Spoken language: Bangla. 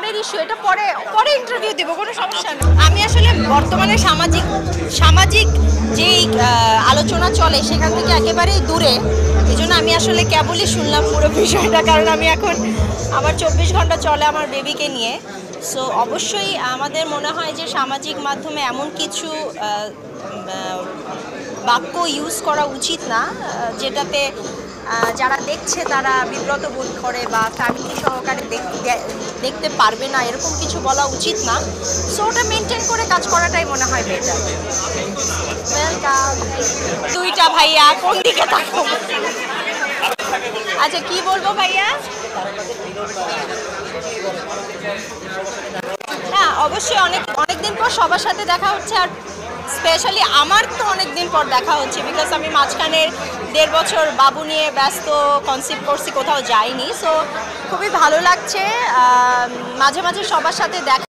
পরের ইস্যু, এটা পরে পরে ইন্টারভিউ দেবো, কোনো সমস্যা নেই। আমি আসলে বর্তমানে সামাজিক যেই আলোচনা চলে সেখান থেকে একেবারেই দূরে, এই জন্য আমি আসলে কেবলই শুনলাম পুরো বিষয়টা, কারণ আমি এখন আমার 24 ঘন্টা চলে আমার বেবিকে নিয়ে। সো অবশ্যই আমাদের মনে হয় যে সামাজিক মাধ্যমে এমন কিছু বাক্য ইউজ করা উচিত না যেটাতে যারা দেখছে তারা বিব্রত বোধ করে বা ফ্যামিলি সহকারে দেখতে পারবে না, এরকম কিছু বলা উচিত না। সো ওটা মেনটেন করে কাজ করাটাই মনে হয় বেটার। ওয়েলকাম। দুইটা ভাইয়া কোন দিকে থাকো? আচ্ছা কি বলবো ভাইয়া? হ্যাঁ অবশ্যই অনেকদিন পর সবার সাথে দেখা হচ্ছে, আর স্পেশালি আমার তো অনেক দিন পর দেখা হচ্ছে, বিকজ আমি মাঝখানে 1.5 বছর বাবু নিয়ে ব্যস্ত, কনসিভ করছি, কোথাও যাইনি। সো খুবই ভালো লাগছে মাঝে মাঝে সবার সাথে দেখা।